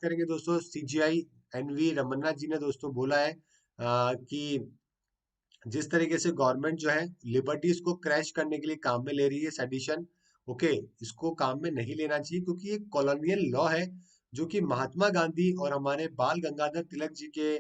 करेंगे दोस्तों, CGI N V Ramana जी ने दोस्तों बोला है कि जिस तरीके से गवर्नमेंट जो है लिबर्टीज को क्रैश करने के लिए काम में ले रही है सेडिशन, ओके, इसको काम में नहीं लेना चाहिए क्योंकि ये कॉलोनियल लॉ है जो कि महात्मा गांधी और हमारे बाल गंगाधर तिलक जी के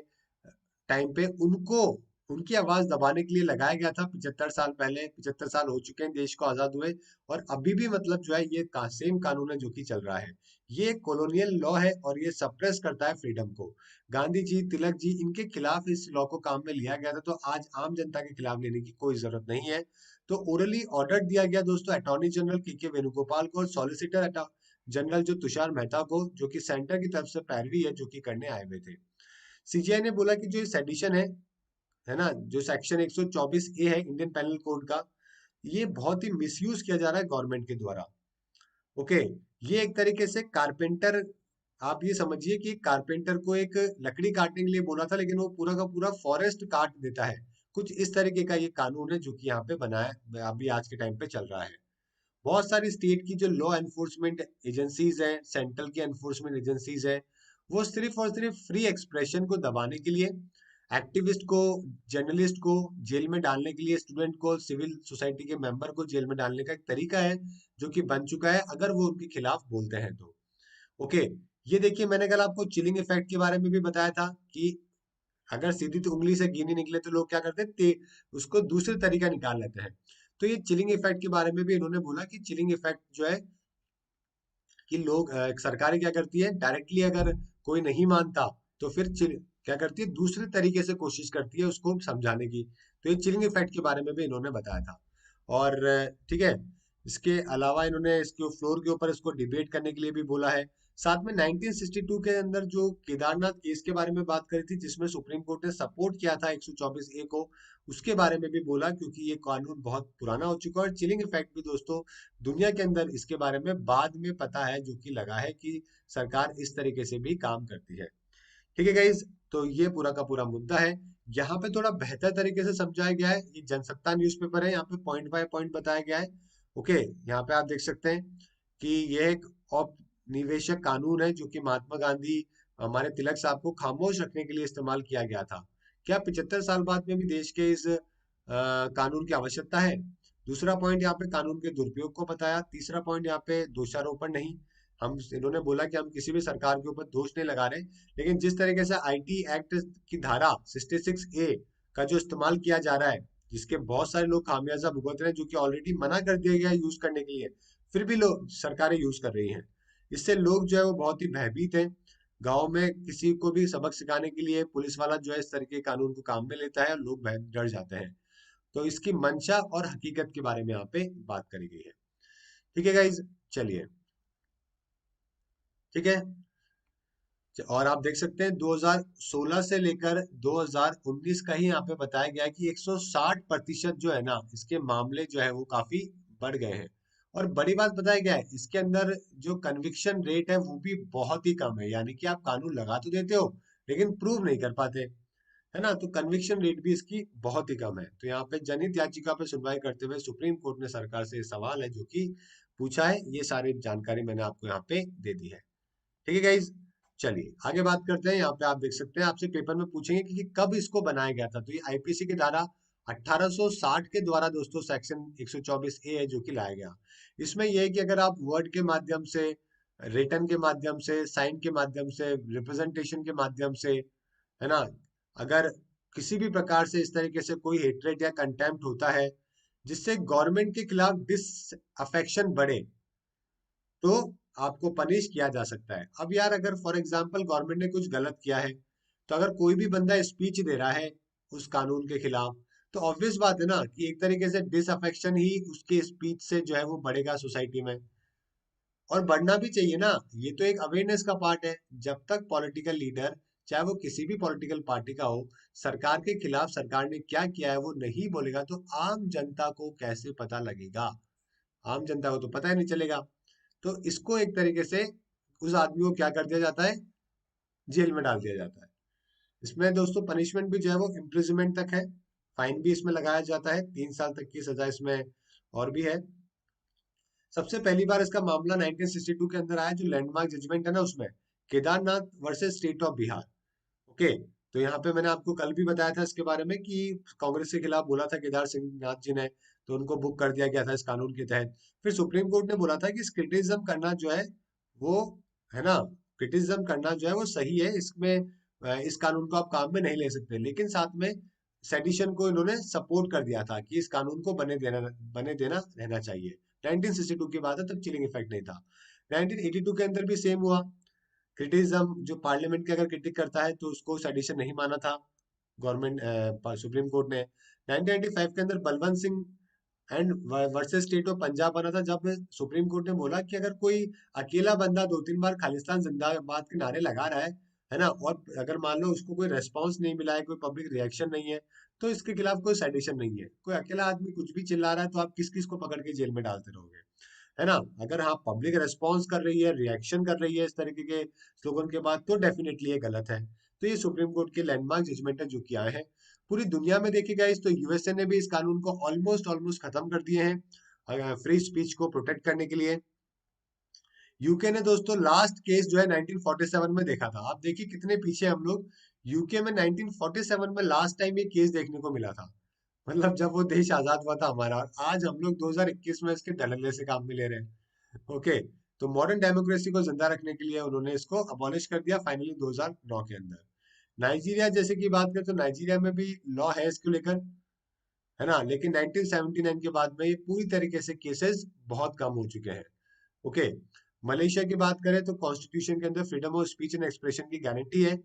टाइम पे उनको उनकी आवाज दबाने के लिए लगाया गया था 75 साल पहले। 75 साल हो चुके हैं देश को आजाद हुए, और अभी भी मतलब जो है ये सेम कानून है जो कि चल रहा है। ये कॉलोनियल लॉ है और ये सप्रेस करता है फ्रीडम को। गांधी जी, तिलक जी, इनके खिलाफ इस लॉ को काम में लिया गया था, तो आज आम जनता के खिलाफ लेने की कोई जरूरत नहीं है। तो ओरली ऑर्डर दिया गया दोस्तों अटॉर्नी जनरल के वेणुगोपाल को और सॉलिसिटर जनरल जो तुषार मेहता को, जो कि सेंटर की तरफ से पैरवी है जो कि करने आए हुए थे। सीजीआई ने बोला कि जो ये सेडिशन है ना, जो सेक्शन 124 ए है इंडियन पेनल कोड का, ये बहुत ही मिसयूज किया जा रहा है गवर्नमेंट के द्वारा। ओके, ये एक तरीके से कारपेंटर, आप ये समझिए कि कारपेंटर को एक लकड़ी काटने के लिए बोला था लेकिन वो पूरा का पूरा फॉरेस्ट काट देता है। कुछ इस तरीके का ये कानून है जो कि यहाँ पे बना है, अभी आज के टाइम पे चल रहा है। बहुत सारी स्टेट की जो लॉ एनफोर्समेंट एजेंसीज है, सेंट्रल की एनफोर्समेंट एजेंसीज है, वो सिर्फ और सिर्फ फ्री एक्सप्रेशन को दबाने के लिए, एक्टिविस्ट को, जर्नलिस्ट को जेल में डालने के लिए, स्टूडेंट को, सिविल सोसाइटी के मेंबर को जेल में डालने का एक तरीका है जो कि बन चुका है अगर वो उनके खिलाफ बोलते हैं तो। ओके, ये देखिए मैंने कल आपको चिलिंग इफेक्ट के बारे में भी बताया था कि अगर सीधी तो उंगली से घी नहीं निकले तो लोग क्या करते हैं, उसको दूसरे तरीका निकाल लेते हैं। तो ये चिलिंग इफेक्ट के बारे में भी इन्होंने बोला कि चिलिंग इफेक्ट जो है कि लोग सरकारें क्या करती है, डायरेक्टली अगर कोई नहीं मानता तो फिर क्या करती है, दूसरे तरीके से कोशिश करती है उसको समझाने की। तो ये चिलिंग इफेक्ट के बारे में भी इन्होंने बताया था। और ठीक है, इसके अलावा इन्होंने इसके फ्लोर के ऊपर इसको डिबेट करने के लिए भी बोला है। साथ में 1962 के अंदर जो केदारनाथ केस के बारे में बात करी थी जिसमें सुप्रीम कोर्ट ने सपोर्ट किया था 124 ए को, उसके बारे में भी बोला क्योंकि ये कानून बहुत पुराना हो चुका है। और चिलिंग इफेक्ट भी दोस्तों दुनिया के अंदर इसके बारे में बाद में पता है जो कि लगा है कि सरकार इस तरीके से भी काम करती है। ठीक है गाइज, तो ये पूरा का पूरा मुद्दा है। यहाँ पे थोड़ा बेहतर तरीके से समझाया गया है, ये जनसत्ता न्यूज़पेपर है, यहाँ पे पॉइंट बाय पॉइंट बताया गया है। ओके, यहाँ पे आप देख सकते हैं कि ये एक औपनिवेशिक कानून है जो कि महात्मा गांधी, हमारे तिलक साहब को खामोश रखने के लिए इस्तेमाल किया गया था। क्या 75 साल बाद में भी देश के इस कानून की आवश्यकता है? दूसरा पॉइंट यहाँ पे कानून के दुरुपयोग को बताया। तीसरा पॉइंट यहाँ पे दोषारोपण नहीं, हम इन्होंने बोला कि हम किसी भी सरकार के ऊपर दोष नहीं लगा रहे, लेकिन जिस तरीके से आईटी एक्ट की धारा 66 ए का जो इस्तेमाल किया जा रहा है, जिसके बहुत सारे लोग खामियाजा भुगत रहे हैं, जो कि ऑलरेडी मना कर दिया गया है यूज करने के लिए, फिर भी लोग, सरकारें यूज कर रही हैं। इससे लोग जो है वो बहुत ही भयभीत हैं। गांव में किसी को भी सबक सिखाने के लिए पुलिस वाला जो है इस तरह के कानून को काम में लेता है और लोग भय डर जाते हैं। तो इसकी मंशा और हकीकत के बारे में यहाँ पे बात करी गई है। ठीक है गाइज, चलिए, ठीक है। और आप देख सकते हैं 2016 से लेकर 2019 का ही यहाँ पे बताया गया है कि 160% जो है ना, इसके मामले जो है वो काफी बढ़ गए हैं। और बड़ी बात बताया गया है, इसके अंदर जो कन्विक्शन रेट है वो भी बहुत ही कम है, यानी कि आप कानून लगा तो देते हो लेकिन प्रूव नहीं कर पाते, है ना। तो कन्विक्शन रेट भी इसकी बहुत ही कम है। तो यहाँ पे जनहित याचिका पे सुनवाई करते हुए सुप्रीम कोर्ट ने सरकार से सवाल है जो कि पूछा है, ये सारी जानकारी मैंने आपको यहाँ पे दे दी है। ठीक है गाइज, चलिए आगे बात करते हैं। यहाँ पे आप देख सकते हैं, आपसे पेपर में पूछेंगे कि कब इसको बनाया गया था। तो ये आईपीसी की धारा 1860 के द्वारा दोस्तों सेक्शन 124 ए है जो कि लाया गया। इसमें यह है कि अगर आप वर्ड के माध्यम से, रिटर्न के माध्यम से, साइन के माध्यम से, रिप्रेजेंटेशन के माध्यम से, है ना, अगर किसी भी प्रकार से इस तरीके से कोई हेट्रेट या कंटेम्प्ट होता है जिससे गवर्नमेंट के खिलाफ डिस अफेक्शन बढ़े, तो आपको पनिश किया जा सकता है। अब यार अगर फॉर एग्जांपल गवर्नमेंट ने कुछ गलत किया है, तो अगर कोई भी बंदा स्पीच दे रहा है उस कानून के खिलाफ, तो ऑब्वियस बात है ना कि एक तरीके से डिसअफेक्शन ही उसके स्पीच से जो है वो बढ़ेगा सोसाइटी में। और बढ़ना भी चाहिए ना, ये तो एक अवेयरनेस का पार्ट है। जब तक पॉलिटिकल लीडर, चाहे वो किसी भी पॉलिटिकल पार्टी का हो, सरकार के खिलाफ सरकार ने क्या किया है वो नहीं बोलेगा तो आम जनता को कैसे पता लगेगा? आम जनता को तो पता ही नहीं चलेगा। तो इसको एक तरीके से उस आदमी को क्या कर दिया जाता है, जेल में डाल दिया जाता है। इसमें दोस्तों पनिशमेंट भी जो है वो इम्प्रिजमेंट तक है, फाइन भी इसमें लगाया जाता है, 3 साल तक की सजा इसमें और भी है। सबसे पहली बार इसका मामला 1962 के अंदर आया, जो लैंडमार्क जजमेंट है ना उसमें, Kedarnath versus state of Bihar. Okay, तो यहाँ पे मैंने आपको कल भी बताया था इसके बारे में कि कांग्रेस के खिलाफ बोला था केदार सिंह नाथ जी ने, तो उनको बुक कर दिया गया था इस कानून के तहत। फिर सुप्रीम कोर्ट ने बोला था कि क्रिटिसिज्म करना जो है वो, है ना, क्रिटिसिज्म करना जो है वो सही है, इसमें इस कानून को आप काम में नहीं ले सकते, लेकिन साथ में सेडिशन को इन्होंने सपोर्ट कर दिया था कि इस कानून को बने देना रहना चाहिए। 1962 की बात है, तब चिलिंग इफेक्ट नहीं था। 1982 के अंदर भी सेम हुआ। क्रिटिसिज्म जो पार्लियामेंट के अगर क्रिटिक करता है तो उसको सेडिशन नहीं माना था गवर्नमेंट, सुप्रीम कोर्ट ने। 1995 के अंदर Balwant Singh and versus state of Punjab बना था, जब सुप्रीम कोर्ट ने बोला कि अगर कोई अकेला बंदा 2-3 बार खालिस्तान जिंदाबाद के नारे लगा रहा है ना, और अगर मान लो उसको कोई रेस्पॉन्स नहीं मिला है, कोई पब्लिक रिएक्शन नहीं है, तो इसके खिलाफ कोई सेडिशन नहीं है। कोई अकेला आदमी कुछ भी चिल्ला रहा है तो आप किस किस को पकड़ के जेल में डालते रहोगे, है ना। अगर हाँ पब्लिक रेस्पॉन्स कर रही है, रिएक्शन कर रही है इस तरीके के स्लोगन के बाद, तो डेफिनेटली ये गलत है। तो ये सुप्रीम कोर्ट के लैंडमार्क जजमेंट है जो कि आए हैं। पूरी दुनिया में देखिए गाइस, तो यूएसए ने भी इस कानून को ऑलमोस्ट ऑलमोस्ट खत्म कर दिए हैं फ्री स्पीच को प्रोटेक्ट करने के लिए। यूके ने दोस्तों लास्ट केस जो है 1947 में देखा था। आप देखिए कितने पीछे हम लोग। यूके में 1947 में लास्ट टाइम ये केस देखने को मिला था, मतलब जब वो देश आजाद हुआ था हमारा, और आज हम लोग 2021 में इसके धड़ल्ले से काम में ले रहे हैं। ओके, तो मॉडर्न डेमोक्रेसी को जिंदा रखने के लिए उन्होंने इसको अबॉलिश कर दिया फाइनली 2009 के अंदर। नाइजीरिया जैसे की बात करें तो नाइजीरिया में भी लॉ है इसको लेकर, है ना, लेकिन 1979 के बाद में ये पूरी तरीके से केसेस बहुत कम हो चुके हैं। ओके, मलेशिया की बात करें तो कॉन्स्टिट्यूशन के अंदर freedom of speech and expression की गारंटी है,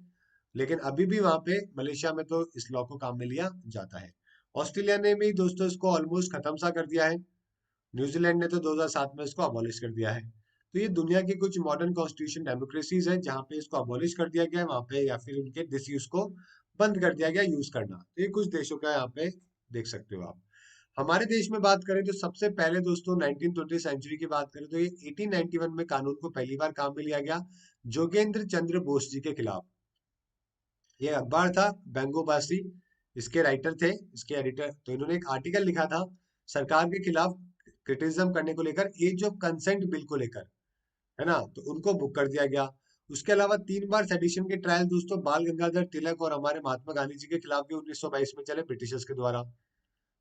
लेकिन अभी भी वहां पे मलेशिया में तो इस लॉ को काम में लिया जाता है। ऑस्ट्रेलिया ने भी दोस्तों इसको ऑलमोस्ट खत्म सा कर दिया है। न्यूजीलैंड ने तो 2007 में इसको अबॉलिश कर दिया है। तो ये दुनिया की कुछ मॉडर्न कॉन्स्टिट्यूशन डेमोक्रेसीज है जहाँ पे इसको अबॉलिश कर दिया गया है वहां पे, या फिर उनके डिसयूज को बंद कर दिया गया यूज करना। तो ये कुछ देशों का यहाँ पे देख सकते हो आप। हमारे देश में बात करें तो सबसे पहले दोस्तों 1920 सेंचुरी की बात करें तो ये 1891 में कानून को पहली बार काम में लिया गया, जोगेंद्र चंद्र बोस जी के खिलाफ। ये अखबार था बेंगोबासी, इसके राइटर थे, इसके एडिटर। तो इन्होंने एक आर्टिकल लिखा था सरकार के खिलाफ क्रिटिसिज्म करने को लेकर, एज ऑफ कंसेंट बिल को लेकर, है ना, तो उनको बुक कर दिया गया। उसके अलावा 3 बार सेडिशन के ट्रायल दोस्तों बाल गंगाधर तिलक और हमारे महात्मा गांधी जी के खिलाफ भी 1922 में चले ब्रिटिशर्स के द्वारा।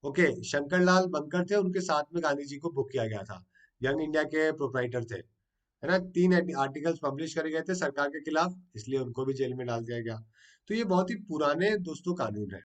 ओके, शंकर लाल बंकर थे, उनके साथ में गांधी जी को बुक किया गया था, यंग इंडिया के प्रोपराइटर थे, है ना। 3 आर्टिकल्स पब्लिश करे गए थे सरकार के खिलाफ, इसलिए उनको भी जेल में डाल दिया गया। तो ये बहुत ही पुराने दोस्तों कानून है।